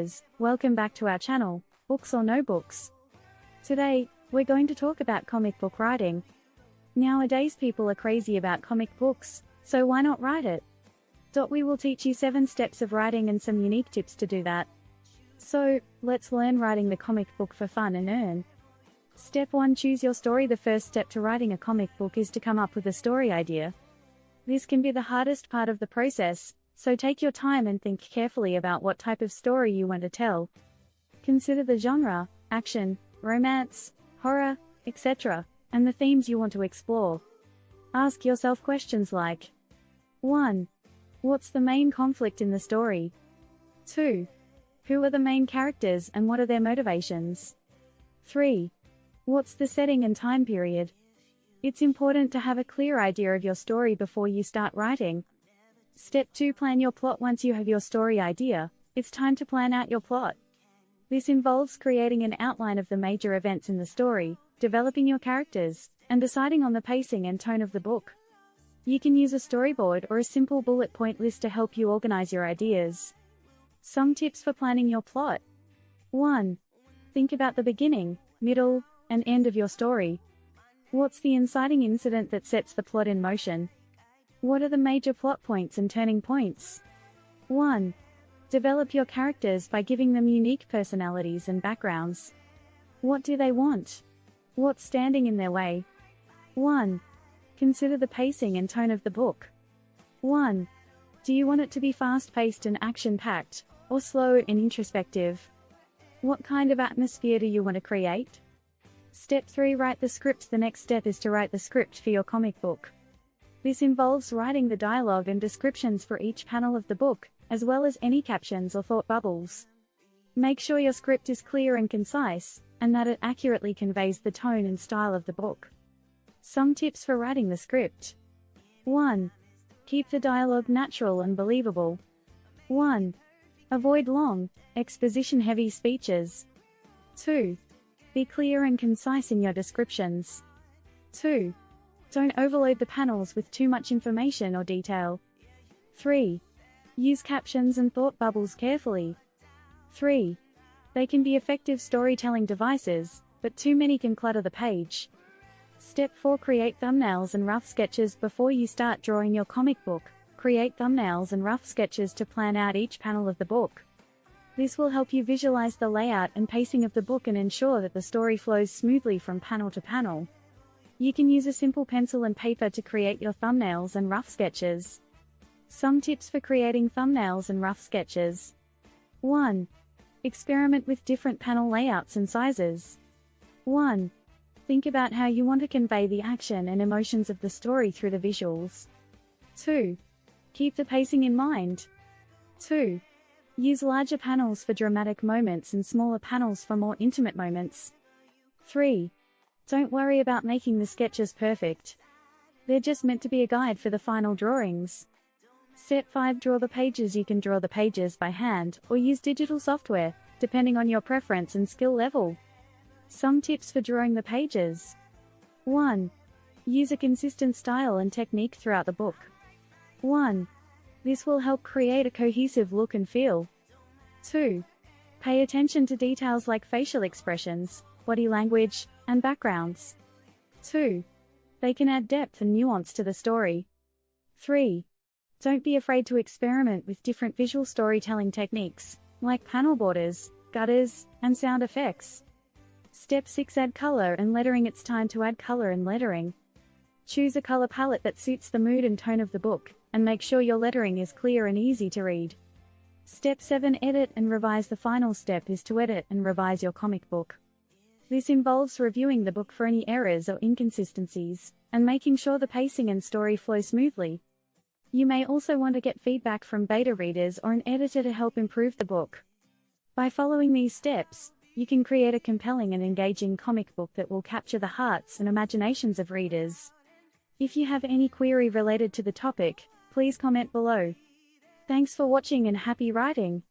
readers, welcome back to our channel, Books or No Books. Today, we're going to talk about comic book writing. Nowadays people are crazy about comic books, so why not write it? We will teach you 7 steps of writing and some unique tips to do that. So, let's learn writing the comic book for fun and earn. Step 1. Choose your story. The first step to writing a comic book is to come up with a story idea. This can be the hardest part of the process, so take your time and think carefully about what type of story you want to tell. Consider the genre, action, romance, horror, etc., and the themes you want to explore. Ask yourself questions like 1. What's the main conflict in the story? 2. Who are the main characters and what are their motivations? 3. What's the setting and time period? It's important to have a clear idea of your story before you start writing. Step 2. Plan your plot. Once you have your story idea, it's time to plan out your plot. This involves creating an outline of the major events in the story, developing your characters, and deciding on the pacing and tone of the book. You can use a storyboard or a simple bullet point list to help you organize your ideas. Some tips for planning your plot. 1. Think about the beginning, middle, and end of your story. What's the inciting incident that sets the plot in motion? What are the major plot points and turning points? 1. Develop your characters by giving them unique personalities and backgrounds. What do they want? What's standing in their way? 1. Consider the pacing and tone of the book. 1. Do you want it to be fast-paced and action-packed, or slow and introspective? What kind of atmosphere do you want to create? Step 3. Write the script. The next step is to write the script for your comic book. This involves writing the dialogue and descriptions for each panel of the book, as well as any captions or thought bubbles. Make sure your script is clear and concise, and that it accurately conveys the tone and style of the book. Some tips for writing the script. 1. Keep the dialogue natural and believable. 1. Avoid long, exposition-heavy speeches. 2. Be clear and concise in your descriptions. 2. Don't overload the panels with too much information or detail. 3. Use captions and thought bubbles carefully. 3. They can be effective storytelling devices, but too many can clutter the page. Step 4. Create thumbnails and rough sketches. Before you start drawing your comic book, create thumbnails and rough sketches to plan out each panel of the book. This will help you visualize the layout and pacing of the book and ensure that the story flows smoothly from panel to panel. You can use a simple pencil and paper to create your thumbnails and rough sketches. Some tips for creating thumbnails and rough sketches. 1. Experiment with different panel layouts and sizes. 1. Think about how you want to convey the action and emotions of the story through the visuals. 2. Keep the pacing in mind. 2. Use larger panels for dramatic moments and smaller panels for more intimate moments. 3. Don't worry about making the sketches perfect. They're just meant to be a guide for the final drawings. Step 5. Draw the pages. You can draw the pages by hand or use digital software, depending on your preference and skill level. Some tips for drawing the pages. 1. Use a consistent style and technique throughout the book. 1. This will help create a cohesive look and feel. 2. Pay attention to details like facial expressions, body language, and backgrounds. 2. They can add depth and nuance to the story. 3. Don't be afraid to experiment with different visual storytelling techniques, like panel borders, gutters, and sound effects. Step 6. Add color and lettering. It's time to add color and lettering. Choose a color palette that suits the mood and tone of the book, and make sure your lettering is clear and easy to read. Step 7. Edit and revise. The final step is to edit and revise your comic book. This involves reviewing the book for any errors or inconsistencies, and making sure the pacing and story flow smoothly. You may also want to get feedback from beta readers or an editor to help improve the book. By following these steps, you can create a compelling and engaging comic book that will capture the hearts and imaginations of readers. If you have any query related to the topic, please comment below. Thanks for watching and happy writing!